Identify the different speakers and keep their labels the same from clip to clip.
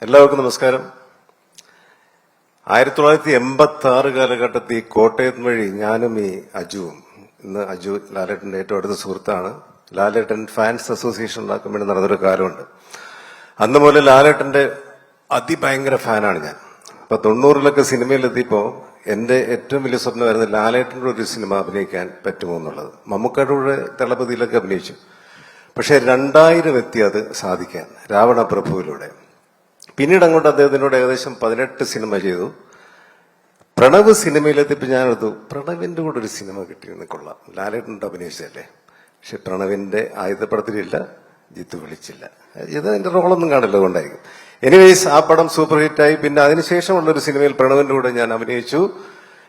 Speaker 1: എല്ലാവർക്കും നമസ്കാരം. 1986 കാലഘട്ടത്തിൽ കോട്ടയത്ത് വഴി ഞാനും ഈ അജുവും, ഇന്ന് അജു ലാലേട്ടന്റെ ഏറ്റവും അടുത്ത സുഹൃത്താണ്, ലാലേട്ടൻ ഫാൻസ് അസോസിയേഷൻ ഉണ്ടാക്കാൻ വേണ്ടി നടന്നൊരു കാലമുണ്ട്. അന്ന് മുതൽ ലാലേട്ടന്റെ അതിഭയങ്കര ഫാനാണ് ഞാൻ. അപ്പൊ 90-ലൊക്കെ സിനിമയിലെത്തിയപ്പോ എന്റെ ഏറ്റവും വലിയ സ്വപ്നമായിരുന്നു ലാലേട്ടന്റെ ഒരു സിനിമ അഭിനയിക്കാൻ പറ്റുമോ എന്നുള്ളത്. മമ്മൂക്കയുടെ കൂടെ തളപതിയിലൊക്കെ അഭിനയിച്ചു. പക്ഷെ 2000 എത്തി അത് സാധിക്കാൻ, രാവണ പ്രഭുവിലൂടെ. പിന്നീട് അങ്ങോട്ട് അദ്ദേഹത്തിനോട് ഏകദേശം 18 സിനിമ ചെയ്തു. പ്രണവ് സിനിമയിലെത്തിയപ്പോൾ ഞാനെടുത്തു, പ്രണവിന്റെ കൂടെ ഒരു സിനിമ കിട്ടിയെന്ന് കൊള്ളാം, ലാലേട്ടനോട് അഭിനയിച്ചതല്ലേ. പക്ഷെ പ്രണവിന്റെ ആയുധപ്പടത്തിലില്ല, ജിത്തു വിളിച്ചില്ല. ഇത് എന്റെ റോളൊന്നും കാണില്ല, അതുകൊണ്ടായിരിക്കും. എനിവേസ് ആ പടം സൂപ്പർ ഹിറ്റായി. പിന്നെ അതിനുശേഷമുള്ള ഒരു സിനിമയിൽ പ്രണവിന്റെ കൂടെ ഞാൻ അഭിനയിച്ചു.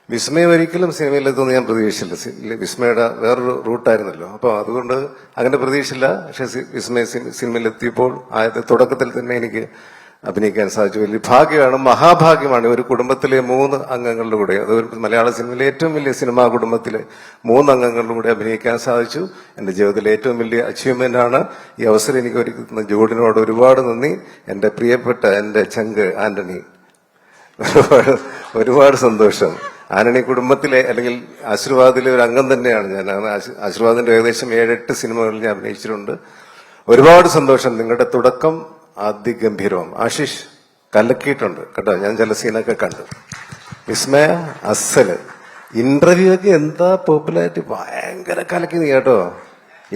Speaker 1: വിസ്മയ ഒരിക്കലും സിനിമയിലെത്തുമെന്ന് ഞാൻ പ്രതീക്ഷിച്ചില്ല. വിസ്മയുടെ വേറൊരു റൂട്ടായിരുന്നല്ലോ, അപ്പോൾ അതുകൊണ്ട് അങ്ങനെ പ്രതീക്ഷിച്ചില്ല. പക്ഷെ വിസ്മയ സിനിമയിലെത്തിയപ്പോൾ ആദ്യത്തെ തുടക്കത്തിൽ തന്നെ എനിക്ക് അഭിനയിക്കാൻ സാധിച്ചു. വലിയ ഭാഗ്യമാണ്, മഹാഭാഗ്യമാണ്. ഒരു കുടുംബത്തിലെ 3 അംഗങ്ങളുടെ കൂടെ, അതൊരു മലയാള സിനിമയിലെ ഏറ്റവും വലിയ സിനിമാ കുടുംബത്തിലെ 3 അംഗങ്ങളുടെ കൂടെ അഭിനയിക്കാൻ സാധിച്ചു. എന്റെ ജീവിതത്തിലെ ഏറ്റവും വലിയ അച്ചീവ്മെന്റ് ആണ്. ഈ അവസരം എനിക്ക് ഒരുക്കുന്ന ജോഡിനോട് ഒരുപാട് നന്ദി. എന്റെ പ്രിയപ്പെട്ട എന്റെ ചങ്ക് ആന്റണി, ഒരുപാട് സന്തോഷം. ആന്റണി കുടുംബത്തിലെ അല്ലെങ്കിൽ ആശീർവാദിലെ ഒരു അംഗം തന്നെയാണ് ഞാൻ. ആശീർവാദിന്റെ ഏകദേശം 7-8 സിനിമകളിൽ ഞാൻ അഭിനയിച്ചിട്ടുണ്ട്. ഒരുപാട് സന്തോഷം. നിങ്ങളുടെ തുടക്കം അതിഗംഭീരവും. ആശിഷ് കലക്കിയിട്ടുണ്ട് കേട്ടോ, ഞാൻ ചില സീനൊക്കെ കണ്ടു. വിസ്മയ അസല്. ഇന്റർവ്യൂ ഒക്കെ എന്താ പോപ്പുലാരിറ്റി, ഭയങ്കര കലക്കി നീ കേട്ടോ.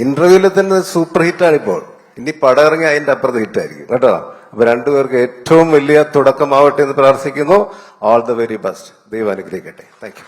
Speaker 1: ഇന്റർവ്യൂവിൽ തന്നെ സൂപ്പർ ഹിറ്റാണ് ഇപ്പോൾ. ഇനി പടം ഇറങ്ങി അതിന്റെ അപ്പുറത്ത് ഹിറ്റായിരിക്കും കേട്ടോ. അപ്പൊ രണ്ടുപേർക്ക് ഏറ്റവും വലിയ തുടക്കമാവട്ടെ എന്ന് പ്രാർത്ഥിക്കുന്നു. All the very best. ദൈവം അനുഗ്രഹിക്കട്ടെ. Thank you.